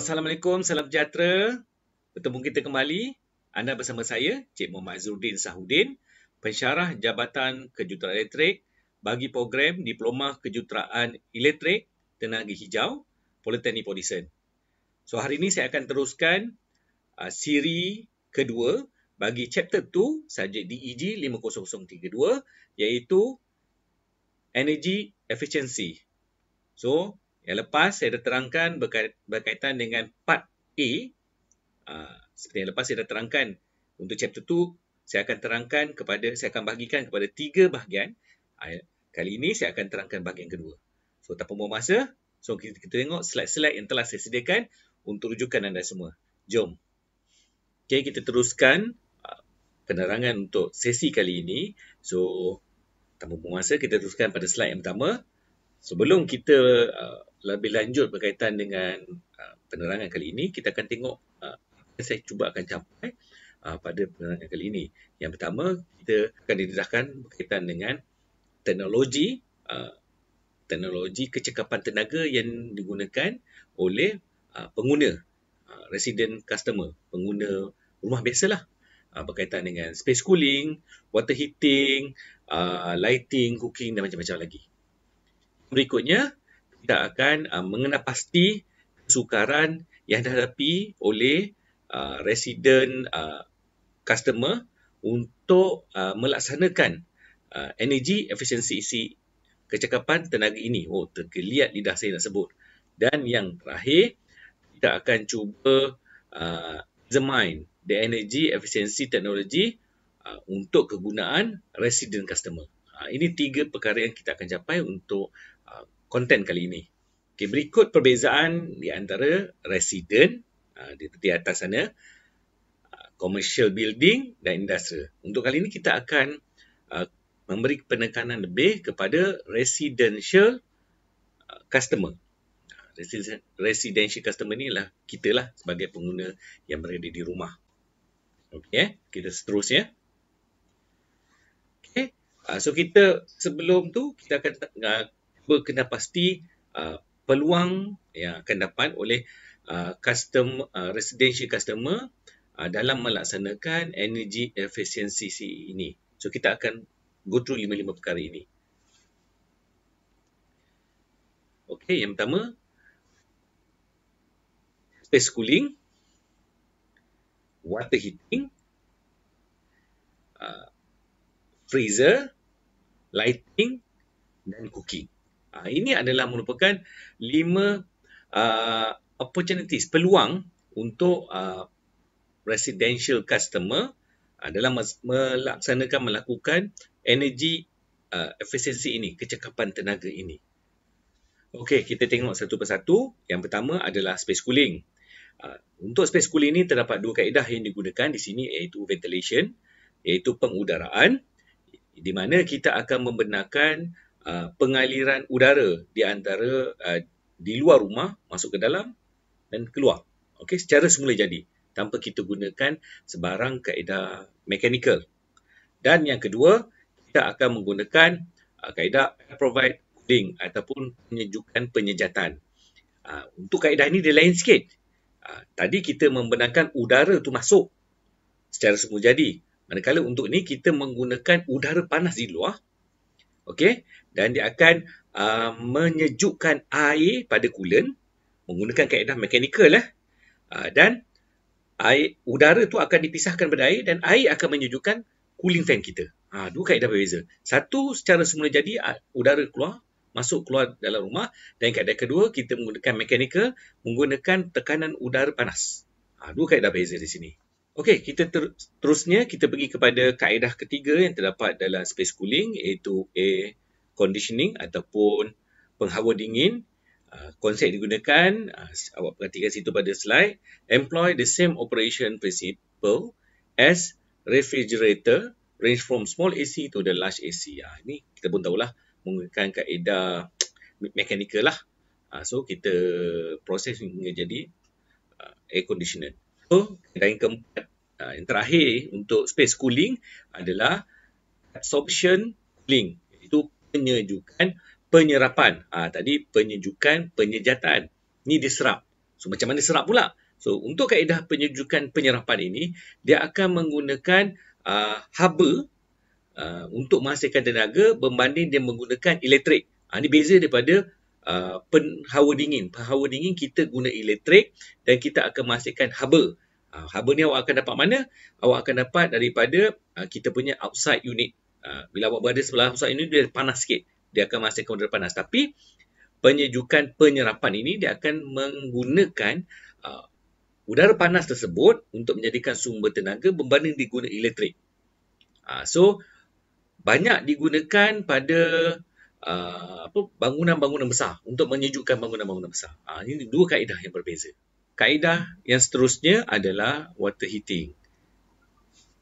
Assalamualaikum, salam sejahtera. Bertemu kita kembali. Anda bersama saya, Cik Muhammad Azruddin Sahudin, pensyarah Jabatan Kejuruteraan Elektrik bagi program Diploma Kejuruteraan Elektrik Tenaga Hijau, Politeknik Port Dickson. So, hari ini saya akan teruskan siri kedua bagi chapter 2, subjek DEG 50032, iaitu Energy Efficiency. So, yang lepas saya dah terangkan berkaitan dengan part A. Seperti yang lepas saya dah terangkan untuk chapter 2, saya akan bahagikan kepada 3 bahagian. Kali ini saya akan terangkan bahagian kedua. So, tanpa buang masa, kita tengok slide-slide yang telah saya sediakan untuk rujukan anda semua. Jom. Okay, kita teruskan penerangan untuk sesi kali ini. So, tanpa buang masa, kita teruskan pada slide yang pertama. Sebelum kita lebih lanjut berkaitan dengan penerangan kali ini, kita akan tengok apa yang saya cuba akan capai pada penerangan kali ini. Yang pertama, kita akan didedahkan berkaitan dengan teknologi kecekapan tenaga yang digunakan oleh pengguna, resident customer, pengguna rumah biasalah, berkaitan dengan space cooling, water heating, lighting, cooking dan macam-macam lagi. Berikutnya, kita akan mengenal pasti kesukaran yang dihadapi oleh resident customer untuk melaksanakan energy efficiency kecekapan tenaga ini. Tergeliat lidah saya nak sebut. Dan yang terakhir, kita akan cuba examine the energy efficiency technology untuk kegunaan resident customer. Ini 3 perkara yang kita akan capai untuk konten kali ini. Okay, berikut perbezaan di antara resident di atas sana, commercial building dan industrial. Untuk kali ini kita akan memberi penekanan lebih kepada residential customer. Residential customer ni lah kita lah sebagai pengguna yang berada di rumah. Okey, kita seterusnya. Okey. So kita sebelum tu kita akan kena pasti peluang yang akan dapat oleh residential customer dalam melaksanakan energy efficiency ini. So kita akan go through 5 perkara ini. Okey, yang pertama, space cooling, water heating, freezer, lighting dan cooking. Ini adalah merupakan 5 opportunities, peluang untuk residential customer dalam melakukan energy efficiency ini, kecekapan tenaga ini. Okey, kita tengok satu persatu. Yang pertama adalah space cooling. Untuk space cooling ini terdapat 2 kaedah yang digunakan di sini, iaitu ventilation, iaitu pengudaraan, di mana kita akan membenarkan pengaliran udara di antara di luar rumah masuk ke dalam dan keluar. Okey, secara semula jadi tanpa kita gunakan sebarang kaedah mechanical. Dan yang kedua, kita akan menggunakan kaedah provide cooling ataupun penyejatan. Untuk kaedah ini dia lain sikit. Tadi kita membenarkan udara tu masuk secara semula jadi. Manakala untuk ini kita menggunakan udara panas di luar. Okey, dan dia akan menyejukkan air pada coolant menggunakan kaedah mechanical dan udara tu akan dipisahkan pada air dan air akan menyejukkan cooling fan kita. 2 kaedah berbeza. Satu secara semula jadi udara masuk keluar dalam rumah, dan kaedah kedua kita menggunakan mechanical menggunakan tekanan udara panas. 2 kaedah berbeza di sini. Okey, kita terusnya kita pergi kepada kaedah ketiga yang terdapat dalam space cooling, iaitu air conditioning ataupun penghawa dingin. Konsep digunakan, awak perhatikan situ pada slide, employ the same operation principle as refrigerator, range from small AC to the large AC. Ini kita pun tahulah menggunakan kaedah mechanical lah. So kita proses hingga jadi air conditioner. So, dan yang keempat, yang terakhir untuk space cooling adalah absorption cooling, iaitu penyejukan penyerapan. Tadi penyejukan penyejatan. Ini diserap. So macam mana serap pula? So untuk kaedah penyejukan penyerapan ini, dia akan menggunakan haba untuk menghasilkan tenaga berbanding dia menggunakan elektrik. Ini beza daripada penghawa dingin. Penghawa dingin kita guna elektrik dan kita akan menghasilkan haba. Haba ni awak akan dapat mana? Awak akan dapat daripada kita punya outside unit. Bila awak berada sebelah outside unit, dia panas sikit. Dia akan menghasilkan udara panas. Tapi penyejukan penyerapan ini dia akan menggunakan udara panas tersebut untuk menjadikan sumber tenaga berbanding diguna elektrik. So banyak digunakan pada bangunan-bangunan besar untuk menyejukkan bangunan-bangunan besar. Ini dua kaedah yang berbeza. Kaedah yang seterusnya adalah water heating.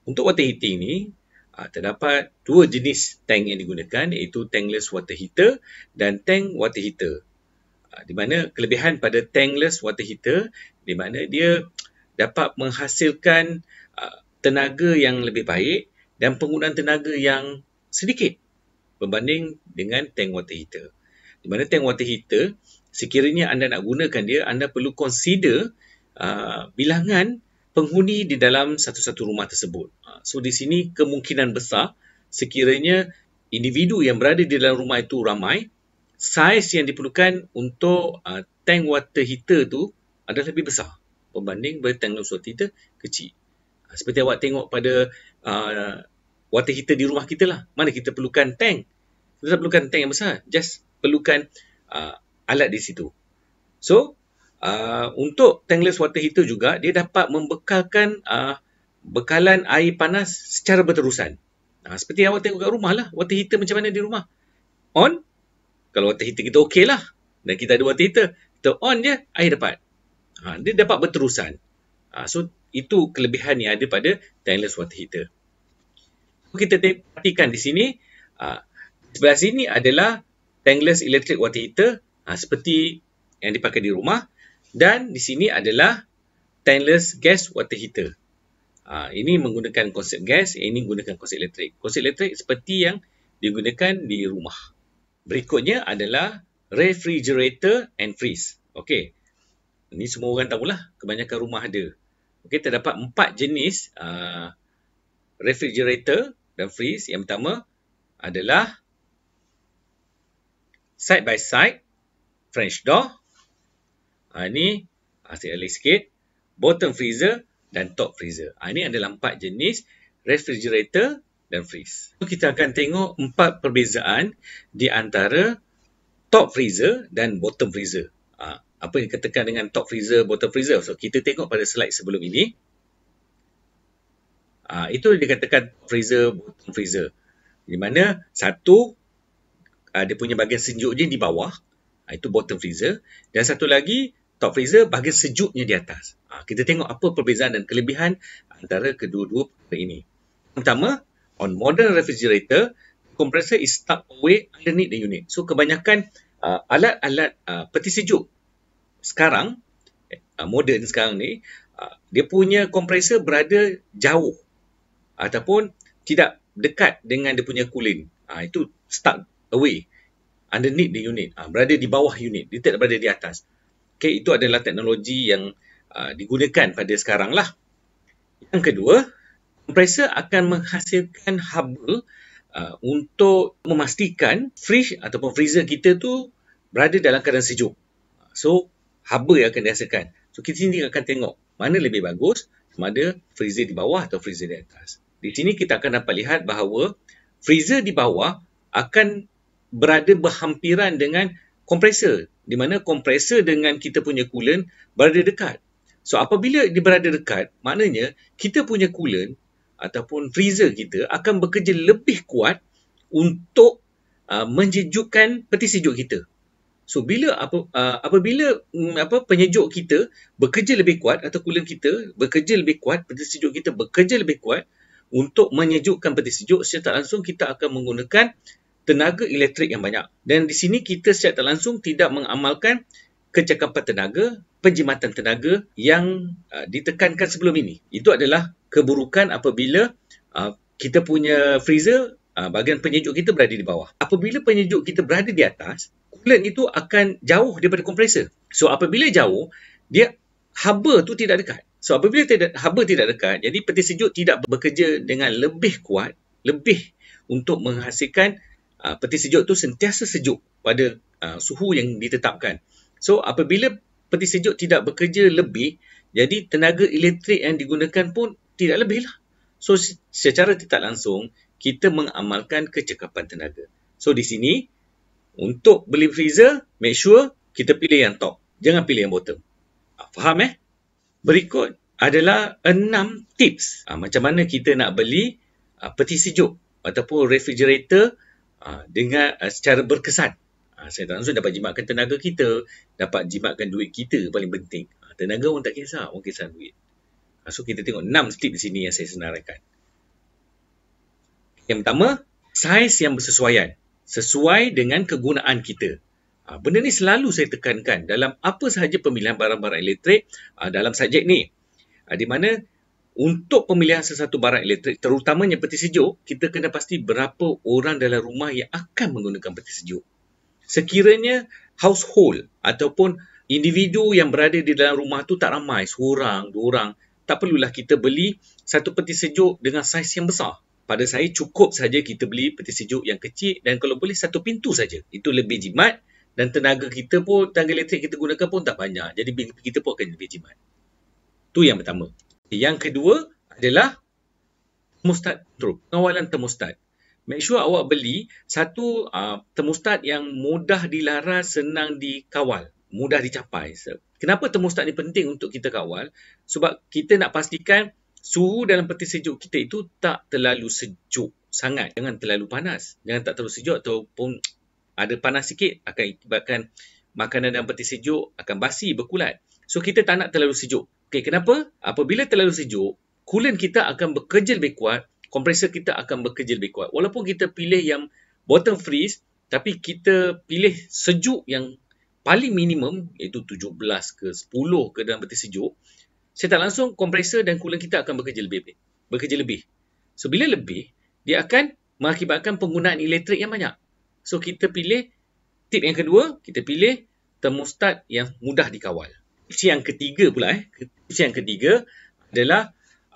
Untuk water heating ni terdapat dua jenis tank yang digunakan, iaitu tankless water heater dan tank water heater. Di mana kelebihan pada tankless water heater, di mana dia dapat menghasilkan tenaga yang lebih baik dan penggunaan tenaga yang sedikit berbanding dengan tank water heater. Di mana tank water heater, sekiranya anda nak gunakan dia, anda perlu consider bilangan penghuni di dalam satu-satu rumah tersebut. So di sini kemungkinan besar sekiranya individu yang berada di dalam rumah itu ramai, saiz yang diperlukan untuk tank water heater tu adalah lebih besar berbanding tankless water heater kecil. Seperti awak tengok pada water heater di rumah kita lah. Mana kita perlukan tank? Kita tak perlukan tank yang besar. Just perlukan alat di situ. So, untuk tankless water heater juga, dia dapat membekalkan bekalan air panas secara berterusan. Seperti awak tengok kat rumah lah. Water heater macam mana di rumah? On. Kalau water heater kita okey lah. Dan kita ada water heater. Kita on je, air dapat. Dia dapat berterusan. So, itu kelebihan yang ada pada tankless water heater. Kita perhatikan di sini, sebelah sini adalah tankless electric water heater, seperti yang dipakai di rumah, dan di sini adalah tankless gas water heater. Ini menggunakan konsep gas, ini menggunakan konsep elektrik. Konsep elektrik seperti yang digunakan di rumah. Berikutnya adalah refrigerator and freeze. Okey. Ini semua orang tahulah, kebanyakan rumah ada. Okey, terdapat 4 jenis refrigerator dan freeze. Yang pertama adalah side by side French door. Ini saya alih sikit. Bottom freezer dan top freezer. Ini adalah 4 jenis refrigerator dan freeze. Kita akan tengok 4 perbezaan di antara top freezer dan bottom freezer. Apa yang dikatakan dengan top freezer, bottom freezer? So, kita tengok pada slide sebelum ini. Itu dikatakan top freezer, bottom freezer. Di mana satu, dia punya bahagian sejuknya di bawah. Itu bottom freezer. Dan satu lagi, top freezer, bahagian sejuknya di atas. Kita tengok apa perbezaan dan kelebihan antara kedua-dua perkara ini. Pertama, on modern refrigerator, compressor is stuck away underneath the unit. So, kebanyakan alat-alat peti sejuk sekarang, moden sekarang ni, dia punya kompresor berada jauh ataupun tidak dekat dengan dia punya coolant. Itu stuck away underneath the unit, berada di bawah unit, dia tidak berada di atas. Okay, itu adalah teknologi yang digunakan pada sekarang lah. Yang kedua, kompresor akan menghasilkan haba untuk memastikan fridge ataupun freezer kita tu berada dalam keadaan sejuk. So, haba yang akan dihasilkan. So, kita sini akan tengok mana lebih bagus, sama ada freezer di bawah atau freezer di atas. Di sini kita akan dapat lihat bahawa freezer di bawah akan berada berhampiran dengan kompresor, di mana kompresor dengan kita punya coolant berada dekat. So, apabila dia berada dekat, maknanya kita punya coolant ataupun freezer kita akan bekerja lebih kuat untuk menjejukkan peti sejuk kita. So, apabila penyejuk kita bekerja lebih kuat atau coolant kita bekerja lebih kuat, peti sejuk kita bekerja lebih kuat untuk menyejukkan peti sejuk, secara tak langsung kita akan menggunakan tenaga elektrik yang banyak. Dan di sini kita secara tak langsung tidak mengamalkan kecekapan tenaga, penjimatan tenaga yang ditekankan sebelum ini. Itu adalah keburukan apabila kita punya freezer, bahagian penyejuk kita berada di bawah. Apabila penyejuk kita berada di atas, coolant itu akan jauh daripada kompresor. So, apabila jauh, dia haba tu tidak dekat. So apabila haba tidak dekat, jadi peti sejuk tidak bekerja dengan lebih kuat, lebih untuk menghasilkan peti sejuk tu sentiasa sejuk pada suhu yang ditetapkan. So apabila peti sejuk tidak bekerja lebih, jadi tenaga elektrik yang digunakan pun tidak lebih lah. So secara tidak langsung, kita mengamalkan kecekapan tenaga. So di sini, untuk beli freezer, make sure kita pilih yang top. Jangan pilih yang bottom. Faham Berikut adalah 6 tips macam mana kita nak beli peti sejuk ataupun refrigerator dengan secara berkesan. Saya tak langsung dapat jimatkan tenaga kita, dapat jimatkan duit kita paling penting. Tenaga pun tak kisah, orang kisah duit. So kita tengok 6 tips di sini yang saya senaraikan. Yang pertama, saiz yang bersesuaian. Sesuai dengan kegunaan kita. Benda ni selalu saya tekankan dalam apa sahaja pemilihan barang-barang elektrik dalam subjek ni. Di mana untuk pemilihan sesuatu barang elektrik, terutamanya peti sejuk, kita kena pasti berapa orang dalam rumah yang akan menggunakan peti sejuk. Sekiranya household ataupun individu yang berada di dalam rumah tu tak ramai, seorang, dua orang, tak perlulah kita beli satu peti sejuk dengan saiz yang besar. Pada saya cukup saja kita beli peti sejuk yang kecil dan kalau boleh satu pintu saja. Itu lebih jimat dan tenaga kita pun, tenaga elektrik kita gunakan pun tak banyak. Jadi bil kita pun akan lebih jimat. Itu yang pertama. Yang kedua adalah termostat control, pengawalan termostat. Make sure awak beli satu termostat yang mudah dilaras, senang dikawal, mudah dicapai. Kenapa termostat ni penting untuk kita kawal? Sebab kita nak pastikan suhu dalam peti sejuk kita itu tak terlalu sejuk sangat. Jangan terlalu panas. Jangan tak terlalu sejuk ataupun ada panas sikit akan akibatkan makanan dalam peti sejuk akan basi, berkulat. So kita tak nak terlalu sejuk. Okay, kenapa? Apabila terlalu sejuk, coolant kita akan bekerja lebih kuat, kompresor kita akan bekerja lebih kuat. Walaupun kita pilih yang bottom freeze, tapi kita pilih sejuk yang paling minimum, iaitu 17 ke 10 ke dalam peti sejuk, saya tak langsung kompresor dan coolant kita akan bekerja lebih. So bila lebih, dia akan mengakibatkan penggunaan elektrik yang banyak. So kita pilih tip yang kedua, kita pilih termostat yang mudah dikawal. Tips yang ketiga pula tips yang ketiga adalah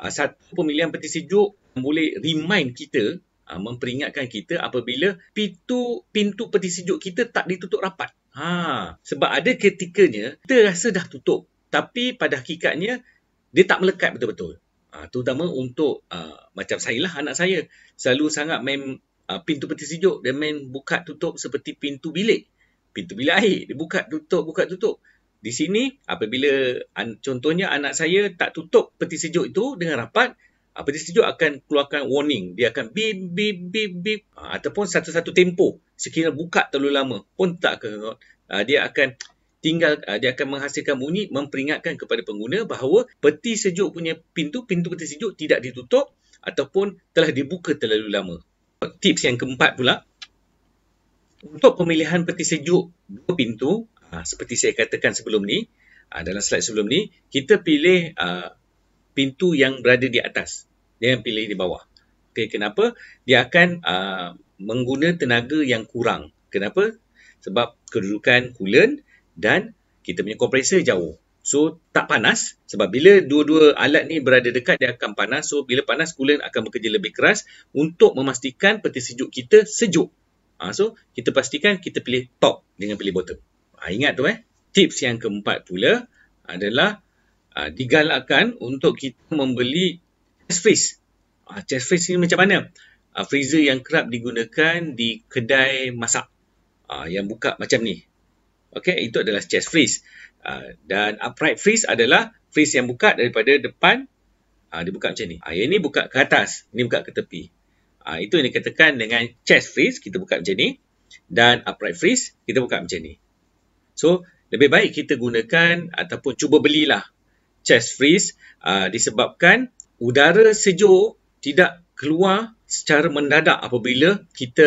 satu pemilihan peti sejuk yang boleh remind kita, memperingatkan kita apabila pintu peti sejuk kita tak ditutup rapat. Sebab ada ketikanya kita rasa dah tutup, tapi pada hakikatnya dia tak melekat betul-betul. Terutama untuk macam saya lah, anak saya selalu sangat main pintu peti sejuk. Dia main buka tutup seperti pintu bilik air. Dia buka tutup. Di sini apabila contohnya anak saya tak tutup peti sejuk itu dengan rapat, peti sejuk akan keluarkan warning. Dia akan bip bip bip bip ataupun satu-satu tempoh. Sekiranya buka terlalu lama pun tak akan, dia akan menghasilkan bunyi memperingatkan kepada pengguna bahawa peti sejuk punya pintu peti sejuk tidak ditutup ataupun telah dibuka terlalu lama. Tips yang keempat pula, untuk pemilihan peti sejuk dua pintu, seperti saya katakan sebelum ni, dalam slide sebelum ni, kita pilih pintu yang berada di atas. Jangan pilih di bawah. Okay, kenapa? Dia akan mengguna tenaga yang kurang. Kenapa? Sebab kedudukan coolant dan kita punya kompresor jauh. So, tak panas. Sebab bila dua-dua alat ni berada dekat, dia akan panas. So, bila panas, coolant akan bekerja lebih keras untuk memastikan peti sejuk kita sejuk. So, kita pastikan kita pilih top dengan pilih bottom. Ingat tu Tips yang keempat pula adalah digalakkan untuk kita membeli chest freeze. Chest freeze ni macam mana? Freezer yang kerap digunakan di kedai masak. Yang buka macam ni. Okay, itu adalah chest freeze. Dan upright freeze adalah freeze yang buka daripada depan, dia buka macam ni. Yang ni buka ke atas, ini buka ke tepi. Itu yang dikatakan dengan chest freeze, kita buka macam ni. Dan upright freeze, kita buka macam ni. So, lebih baik kita gunakan ataupun cuba belilah chest freeze disebabkan udara sejuk tidak keluar secara mendadak apabila kita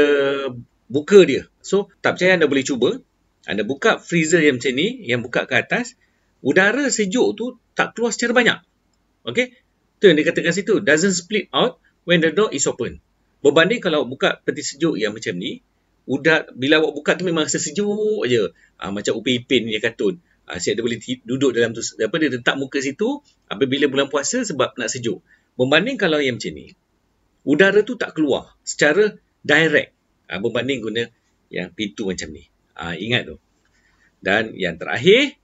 buka dia. So, tak percaya anda boleh cuba. Anda buka freezer yang macam ni, yang buka ke atas, udara sejuk tu tak keluar secara banyak. Okay? Itu yang dikatakan situ. Doesn't split out when the door is open. Berbanding kalau buka peti sejuk yang macam ni, bila awak buka tu memang rasa sejuk je. Macam Upin Ipin punya kartun. Siap dia boleh duduk dalam tu, dia letak muka situ apabila bulan puasa sebab nak sejuk. Berbanding kalau yang macam ni, udara tu tak keluar secara direct. Berbanding guna yang pintu macam ni. Ingat tu. Dan yang terakhir,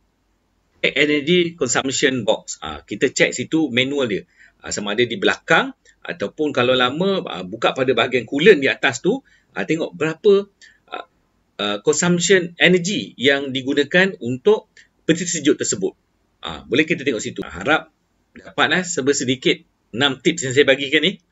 energy consumption box. Kita check situ manual dia. Sama ada di belakang ataupun kalau lama buka pada bahagian coolant di atas tu, tengok berapa consumption energy yang digunakan untuk peti sejuk tersebut. Boleh kita tengok situ. Harap dapatlah sedikit 6 tips yang saya bagikan ni.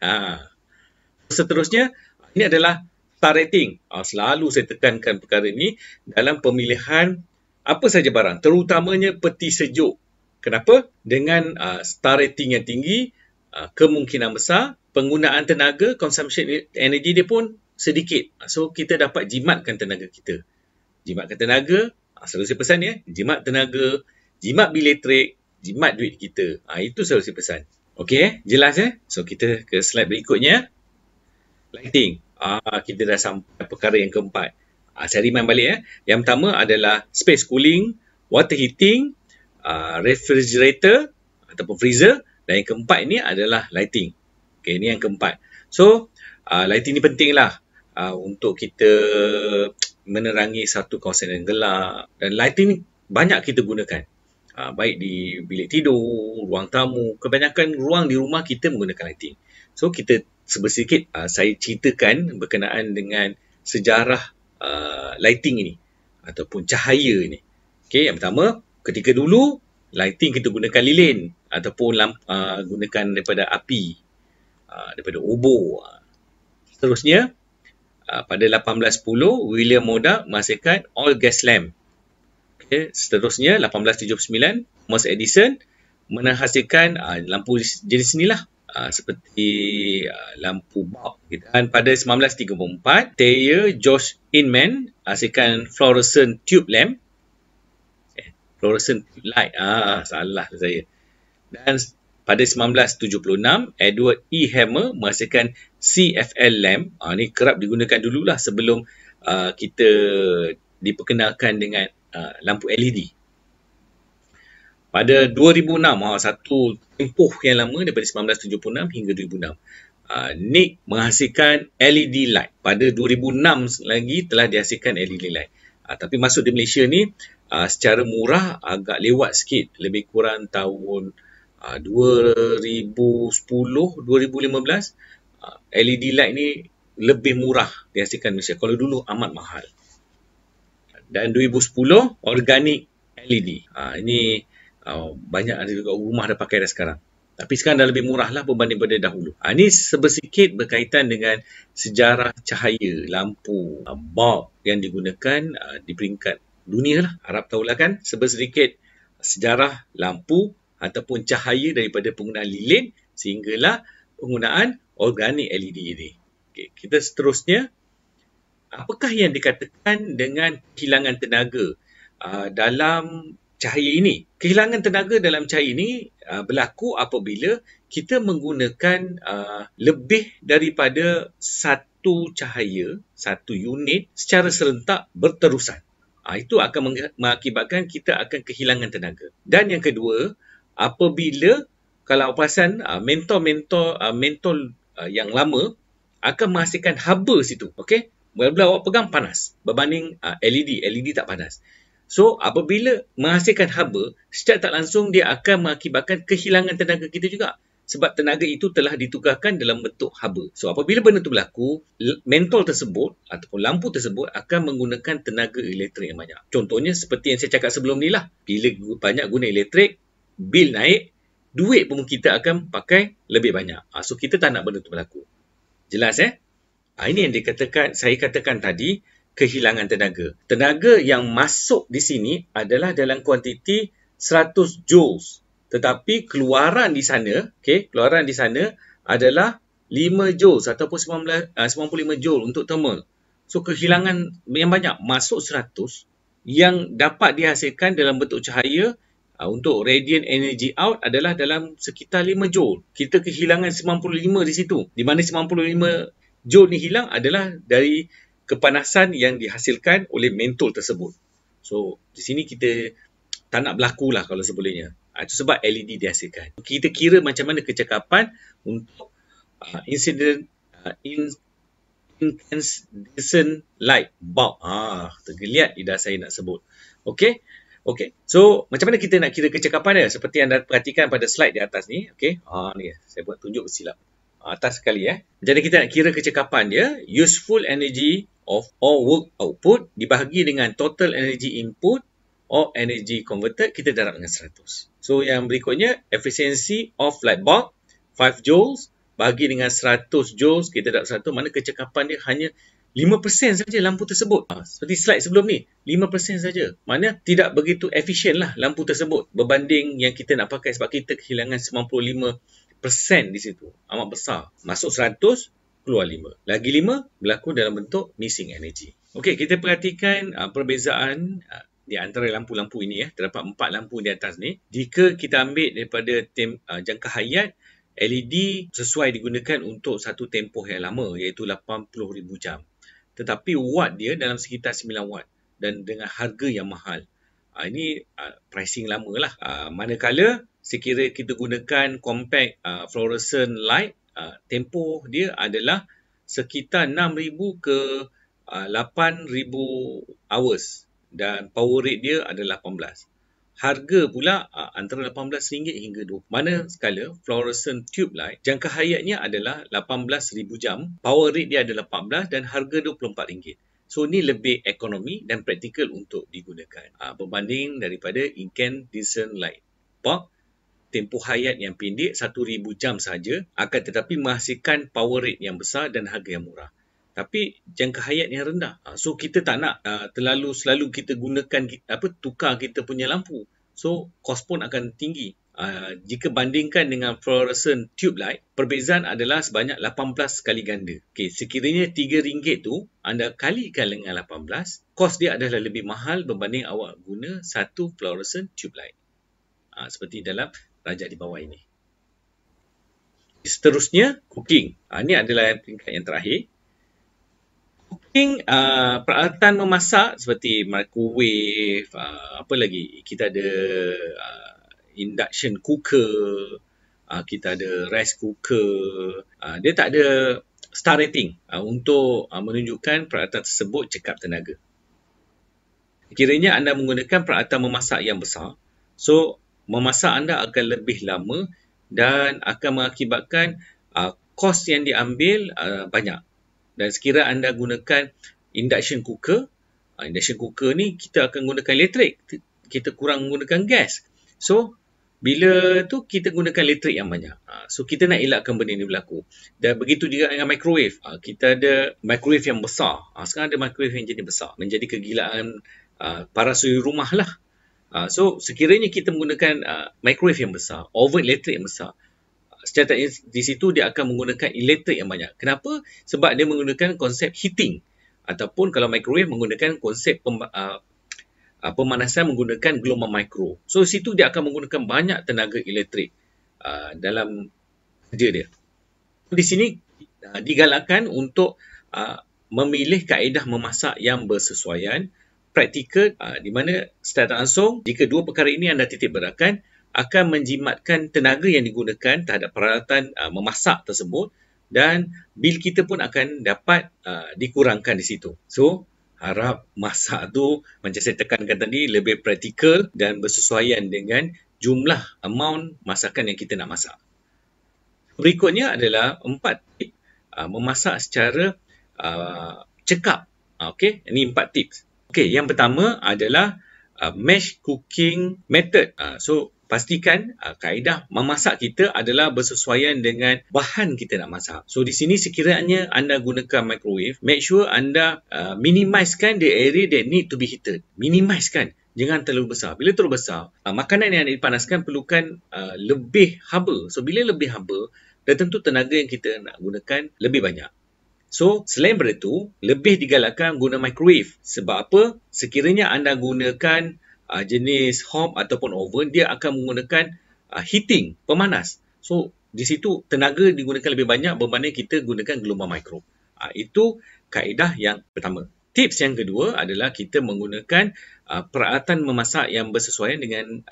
Seterusnya, ini adalah star rating. Selalu saya tekankan perkara ini dalam pemilihan apa saja barang, terutamanya peti sejuk. Kenapa? Dengan star rating yang tinggi, kemungkinan besar penggunaan tenaga, consumption energy dia pun sedikit. So, kita dapat jimatkan tenaga kita. Jimatkan tenaga, selalu saya pesan ya, jimat tenaga, jimat bil elektrik, jimat duit kita. Itu selalu saya pesan. Okey, jelas ya? So, kita ke slide berikutnya. Lighting. Kita dah sampai perkara yang keempat. Saya remind balik ya. Yang pertama adalah space cooling, water heating, refrigerator ataupun freezer. Dan yang keempat ini adalah lighting. Okey, ini yang keempat. So, lighting ni penting lah untuk kita menerangi satu kawasan yang gelap. Dan lighting ni banyak kita gunakan. Baik di bilik tidur, ruang tamu. Kebanyakan ruang di rumah kita menggunakan lighting. So, kita sedikit saya ceritakan berkenaan dengan sejarah lighting ini ataupun cahaya ini. Okey, yang pertama, ketika dulu lighting kita gunakan lilin ataupun gunakan daripada api, daripada obor. Seterusnya, pada 1810 William Moda menghasilkan all gas lamp. Okay. Seterusnya 1879 Thomas Edison menghasilkan lampu jenis inilah, seperti lampu bulb. Dan pada 1934 Thayer George Inman hasilkan fluorescent tube lamp. Fluorescent tube light. Salah saya. Dan pada 1976 Edward E. Hammer menghasilkan CFL lamp. Ni kerap digunakan dululah sebelum kita diperkenalkan dengan lampu LED. Pada 2006, satu tempoh yang lama daripada 1976 hingga 2006, Nick menghasilkan LED light. Pada 2006 lagi telah dihasilkan LED light. Tapi masuk di Malaysia ni secara murah agak lewat sikit. Lebih kurang tahun 2010, 2015, LED light ni lebih murah dihasilkan Malaysia. Kalau dulu amat mahal. Dan 2010 organic LED. Ini banyak ada juga rumah dah pakai dah sekarang. Tapi sekarang dah lebih murah lah berbanding pada dahulu. Ini sedikit berkaitan dengan sejarah cahaya, lampu, bulb yang digunakan di peringkat dunia lah. Harap tahulah kan sedikit sejarah lampu ataupun cahaya daripada penggunaan lilin sehinggalah penggunaan organik LED ini. Okay, kita seterusnya. Apakah yang dikatakan dengan kehilangan tenaga dalam cahaya ini? Kehilangan tenaga dalam cahaya ini berlaku apabila kita menggunakan lebih daripada satu cahaya, satu unit secara serentak berterusan. Itu akan mengakibatkan kita akan kehilangan tenaga. Dan yang kedua, apabila kalau perasan mentol yang lama akan menghasilkan haba situ. Okey? Bila awak pegang panas berbanding LED tak panas. So, apabila menghasilkan haba, secara tak langsung dia akan mengakibatkan kehilangan tenaga kita juga. Sebab tenaga itu telah ditukarkan dalam bentuk haba. So, apabila benda itu berlaku, mentol tersebut ataupun lampu tersebut akan menggunakan tenaga elektrik yang banyak. Contohnya seperti yang saya cakap sebelum ni lah. Bila banyak guna elektrik, bil naik, duit pun kita akan pakai lebih banyak. So, kita tak nak benda itu berlaku. Jelas Ini yang saya katakan tadi, kehilangan tenaga. Tenaga yang masuk di sini adalah dalam kuantiti 100 joules. Tetapi keluaran di sana, keluaran di sana adalah 5 joules ataupun 95 joule untuk thermal. So, kehilangan yang banyak masuk 100 yang dapat dihasilkan dalam bentuk cahaya untuk radiant energy out adalah dalam sekitar 5 joule. Kita kehilangan 95 di situ. Di mana 95 joule ni hilang adalah dari kepanasan yang dihasilkan oleh mentol tersebut. So, di sini kita tak nak berlaku lah kalau sebolehnya. Itu sebab LED dihasilkan. Kita kira macam mana kecekapan untuk incandescent light bulb. Tergeliat lidah saya nak sebut. Okey. So, macam mana kita nak kira kecekapan dia? Seperti anda perhatikan pada slide di atas ni. Okey. Ni saya buat tunjuk silap. Atas sekali Jadi kita nak kira kecekapan dia, useful energy of or work output dibahagi dengan total energy input or energy converted, kita darab dengan 100. So yang berikutnya, efficiency of light bulb 5 joules bahagi dengan 100 joules, kita darab 100, mana kecekapan dia hanya 5% saja lampu tersebut. Seperti slide sebelum ni, 5% saja. Mana tidak begitu efisien lah lampu tersebut berbanding yang kita nak pakai, sebab kita kehilangan 95% di situ. Amat besar. Masuk 100, keluar 5. Lagi 5 berlaku dalam bentuk missing energy. Okey, kita perhatikan perbezaan di antara lampu-lampu ini. Terdapat 4 lampu di atas ni. Jika kita ambil daripada jangka hayat, LED sesuai digunakan untuk satu tempoh yang lama, iaitu 80,000 jam. Tetapi watt dia dalam sekitar 9 watt dan dengan harga yang mahal. Ini pricing lama lah. Manakala sekira kita gunakan compact fluorescent light, tempoh dia adalah sekitar 6,000 ke 8,000 hours dan power rate dia adalah 18. Harga pula antara RM18 hingga RM20. Manakala fluorescent tube light, jangka hayatnya adalah 18,000 jam, power rate dia adalah 14 dan harga RM24. So, ni lebih ekonomi dan praktikal untuk digunakan berbanding daripada incandescent light bulb. Tempoh hayat yang pendek, 1,000 jam saja, akan tetapi menghasilkan power rate yang besar dan harga yang murah. Tapi jangka hayat yang rendah. So, kita tak nak selalu kita gunakan, tukar kita punya lampu. So, kos pun akan tinggi. Jika bandingkan dengan fluorescent tube light, perbezaan adalah sebanyak 18 kali ganda. Okey, sekiranya RM3 tu, anda kalikan dengan 18, kos dia adalah lebih mahal berbanding awak guna satu fluorescent tube light. Seperti dalam rajak di bawah ini. Seterusnya, cooking. Ini adalah peringkat yang terakhir. Cooking, peralatan memasak seperti microwave, apa lagi? Kita ada induction cooker, kita ada rice cooker. Dia tak ada star rating untuk menunjukkan peralatan tersebut cekap tenaga. Kiranya anda menggunakan peralatan memasak yang besar, so memasak anda akan lebih lama dan akan mengakibatkan kos yang diambil banyak. Dan sekira anda gunakan induction cooker ni kita akan gunakan elektrik, kita kurang menggunakan gas. So, bila tu kita gunakan elektrik yang banyak. So, kita nak elakkan benda ini berlaku. Dan begitu juga dengan microwave. Kita ada microwave yang besar. Sekarang ada microwave yang jadi besar. Menjadi kegilaan para suri rumah lah. So, sekiranya kita menggunakan microwave yang besar, oven elektrik yang besar, secara di situ dia akan menggunakan elektrik yang banyak. Kenapa? Sebab dia menggunakan konsep heating. Ataupun kalau microwave menggunakan konsep pemanasan menggunakan gelombang mikro. So, situ dia akan menggunakan banyak tenaga elektrik dalam kerja dia. Di sini digalakkan untuk memilih kaedah memasak yang bersesuaian, praktikal, di mana secara langsung, jika dua perkara ini anda titik beratkan, akan menjimatkan tenaga yang digunakan terhadap peralatan memasak tersebut dan bil kita pun akan dapat dikurangkan di situ. So, harap masak tu macam saya tekankan tadi lebih praktikal dan bersesuaian dengan jumlah amount masakan yang kita nak masak. Berikutnya adalah 4 tip memasak secara cekap. Okey, ini 4 tips. Okey, yang pertama adalah mash cooking method. So, pastikan kaedah memasak kita adalah bersesuaian dengan bahan kita nak masak. So, di sini sekiranya anda gunakan microwave, make sure anda minimizekan the area that need to be heated. Minimizekan. Jangan terlalu besar. Bila terlalu besar, makanan yang dipanaskan perlukan lebih haba. So, bila lebih haba, dah tentu tenaga yang kita nak gunakan lebih banyak. So, selain daripada itu, lebih digalakkan guna microwave. Sebab apa? Sekiranya anda gunakan jenis hob ataupun oven, dia akan menggunakan heating, pemanas. So, di situ tenaga digunakan lebih banyak berbanding kita gunakan gelombang mikro. Itu kaedah yang pertama. Tips yang kedua adalah kita menggunakan peralatan memasak yang bersesuaian dengan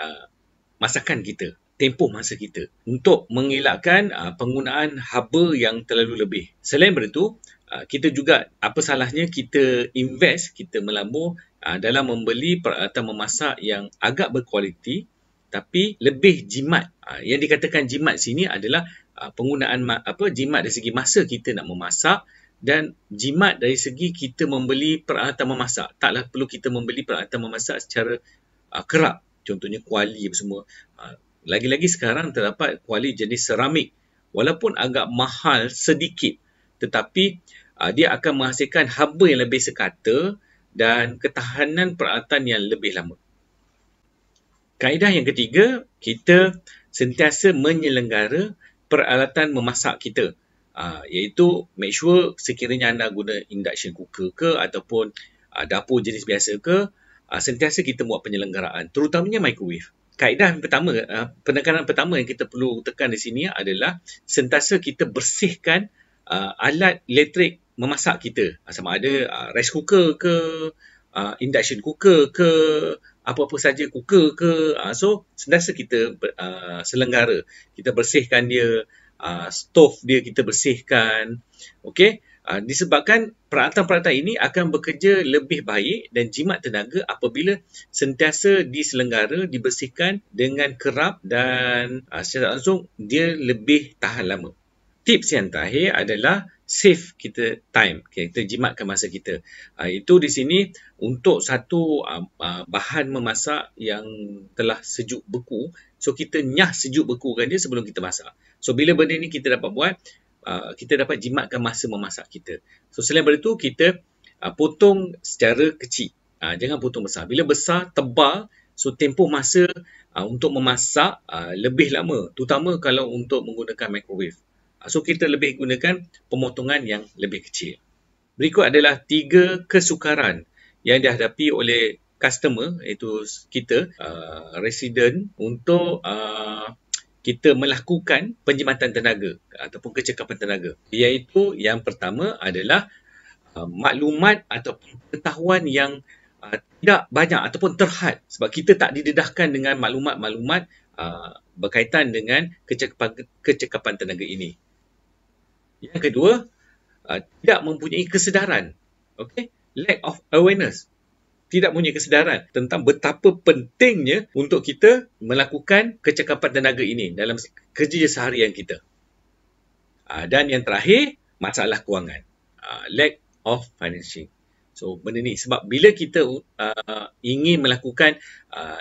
masakan kita, tempoh masa kita, untuk mengelakkan penggunaan haba yang terlalu lebih. Selain daripada itu, kita juga, apa salahnya kita invest, kita melabur dalam membeli peralatan memasak yang agak berkualiti tapi lebih jimat. Yang dikatakan jimat sini adalah penggunaan jimat dari segi masa kita nak memasak, dan jimat dari segi kita membeli peralatan memasak. Taklah perlu kita membeli peralatan memasak secara kerap. Contohnya kuali apa semua. Lagi-lagi sekarang terdapat kuali jenis seramik. Walaupun agak mahal sedikit, tetapi dia akan menghasilkan haba yang lebih sekata dan ketahanan peralatan yang lebih lama. Kaedah yang ketiga, kita sentiasa menyelenggara peralatan memasak kita. Iaitu make sure sekiranya anda guna induction cooker ke ataupun dapur jenis biasa ke, sentiasa kita buat penyelenggaraan, terutamanya microwave. Kaedah yang pertama, penekanan pertama yang kita perlu tekan di sini adalah sentiasa kita bersihkan alat elektrik memasak kita. Sama ada rice cooker ke, induction cooker ke, apa-apa saja cooker ke. So, sentiasa kita selenggara. Kita bersihkan dia, stove dia kita bersihkan. Okey, disebabkan peralatan-peralatan ini akan bekerja lebih baik dan jimat tenaga apabila sentiasa diselenggara, dibersihkan dengan kerap dan secara langsung dia lebih tahan lama. Tips yang terakhir adalah save kita time, kita jimatkan masa kita. Itu di sini untuk satu bahan memasak yang telah sejuk beku, so kita nyah sejuk bekukan dia sebelum kita masak. So bila benda ni kita dapat buat, kita dapat jimatkan masa memasak kita. So selain daripada itu, kita potong secara kecil. Jangan potong besar. Bila besar, tebal, so tempoh masa untuk memasak lebih lama. Terutama kalau untuk menggunakan microwave. So kita lebih gunakan pemotongan yang lebih kecil. Berikut adalah 3 kesukaran yang dihadapi oleh customer, iaitu kita, resident, untuk kita melakukan penjimatan tenaga ataupun kecekapan tenaga. Iaitu yang pertama adalah maklumat atau pengetahuan yang tidak banyak ataupun terhad, sebab kita tak didedahkan dengan maklumat-maklumat berkaitan dengan kecekapan tenaga ini. Yang kedua, tidak mempunyai kesedaran. Okay? Lack of awareness. Tidak mempunyai kesedaran tentang betapa pentingnya untuk kita melakukan kecekapan tenaga ini dalam kerja seharian kita. Dan yang terakhir, masalah kewangan. Lack of financing. So, benda ni. Sebab bila kita ingin melakukan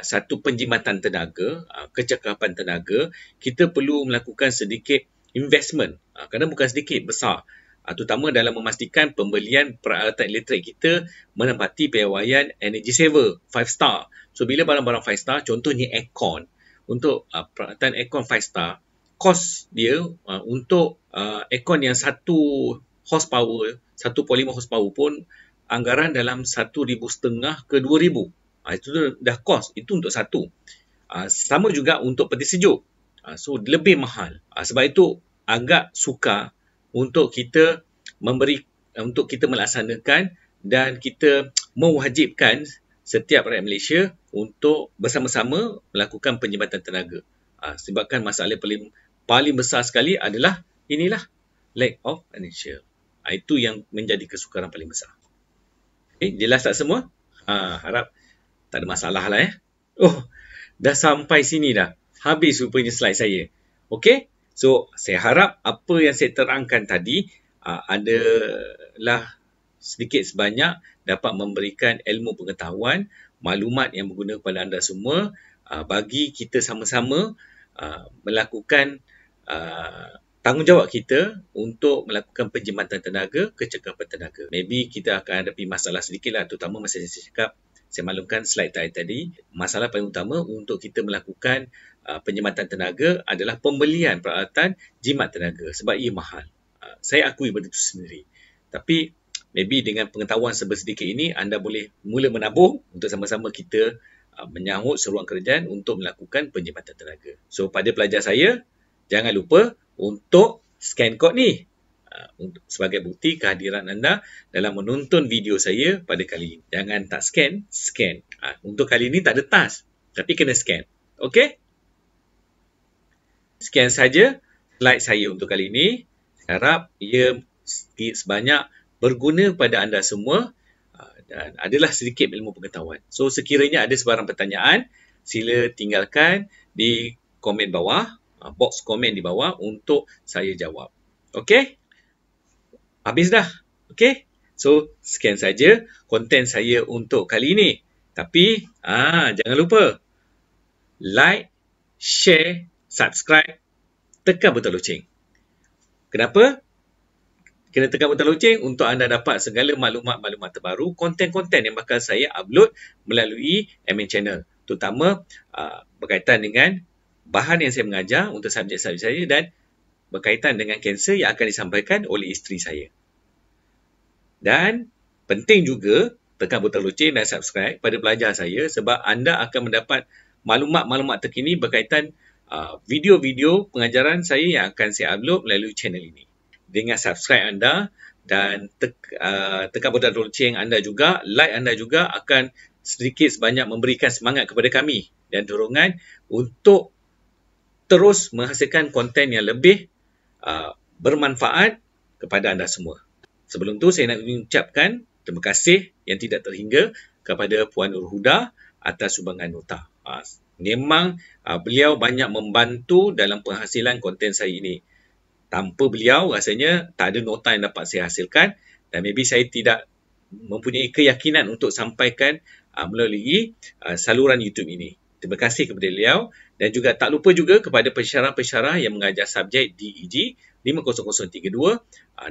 satu penjimatan tenaga, kecekapan tenaga, kita perlu melakukan sedikit investment. Kerana bukan sedikit, besar. Terutama dalam memastikan pembelian peralatan elektrik kita menempati piawaian energy saver 5 star. So bila barang-barang 5 star, contohnya aircon, untuk peralatan aircon 5 star, kos dia untuk aircon yang 1 horsepower, 1.5 horsepower pun anggaran dalam 1,500 ke 2,000. Itu dah kos, itu untuk satu. Sama juga untuk peti sejuk. So lebih mahal. Sebab itu agak sukar untuk kita untuk kita melaksanakan dan kita mewajibkan setiap rakyat Malaysia untuk bersama-sama melakukan penjimatan tenaga. Sebabkan masalah paling besar sekali adalah inilah, lack of financial. Itu yang menjadi kesukaran paling besar. Okay, jelas tak semua? Harap tak ada masalah lah ya. Oh, dah sampai sini dah. Habis rupanya slide saya. Okey? So, saya harap apa yang saya terangkan tadi adalah sedikit sebanyak dapat memberikan ilmu pengetahuan, maklumat yang berguna kepada anda semua, bagi kita sama-sama melakukan tanggungjawab kita untuk melakukan penjimatan tenaga, kecekapan tenaga. Maybe kita akan hadapi masalah sedikit lah, terutama masa saya cakap, saya maklumkan slide tadi, masalah paling utama untuk kita melakukan penjimatan tenaga adalah pembelian peralatan jimat tenaga sebab ia mahal. Saya akui benda itu sendiri. Tapi maybe dengan pengetahuan sedikit ini, anda boleh mula menabung untuk sama-sama kita menyahut seruan kerajaan untuk melakukan penjimatan tenaga. So pada pelajar saya, jangan lupa untuk scan kod ni. sebagai bukti kehadiran anda dalam menonton video saya pada kali ini. Jangan tak scan, scan. Untuk kali ini tak ada task, tapi kena scan. Okey? Sekian saja slide saya untuk kali ini. Saya harap ia sebanyak berguna pada anda semua dan adalah sedikit ilmu pengetahuan. So, sekiranya ada sebarang pertanyaan, sila tinggalkan di komen bawah, box komen di bawah untuk saya jawab. Okey? Habis dah. Okey? So, sekian saja konten saya untuk kali ini. Tapi, jangan lupa like, share, subscribe, tekan butang loceng. Kenapa? Kena tekan butang loceng untuk anda dapat segala maklumat-maklumat terbaru, konten-konten yang bakal saya upload melalui MN Channel. Terutama berkaitan dengan bahan yang saya mengajar untuk subjek-subjek saya dan berkaitan dengan kanser yang akan disampaikan oleh isteri saya. Dan penting juga tekan butang loceng dan subscribe pada pelajar saya sebab anda akan mendapat maklumat-maklumat terkini berkaitan video-video pengajaran saya yang akan saya upload melalui channel ini. Dengan subscribe anda dan tekan butang loceng anda juga, like anda juga akan sedikit sebanyak memberikan semangat kepada kami dan dorongan untuk terus menghasilkan konten yang lebih bermanfaat kepada anda semua. Sebelum tu saya nak mengucapkan terima kasih yang tidak terhingga kepada Puan Nur Huda atas sumbangan nota. Memang beliau banyak membantu dalam penghasilan konten saya ini. Tanpa beliau rasanya tak ada nota yang dapat saya hasilkan dan maybe saya tidak mempunyai keyakinan untuk sampaikan melalui saluran YouTube ini. Terima kasih kepada beliau dan juga tak lupa juga kepada pensyarah-pensyarah yang mengajar subjek DEG 50032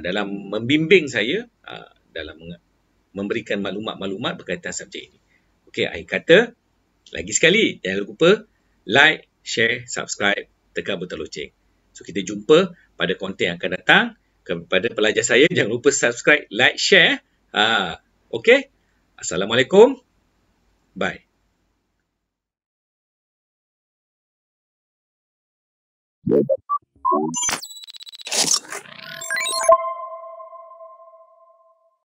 dalam membimbing saya dalam memberikan maklumat-maklumat berkaitan subjek ini. Okey, akhir kata, lagi sekali jangan lupa like, share, subscribe, tekan butang loceng. So kita jumpa pada konten yang akan datang. Kepada pelajar saya jangan lupa subscribe, like, share. Okey. Assalamualaikum. Bye.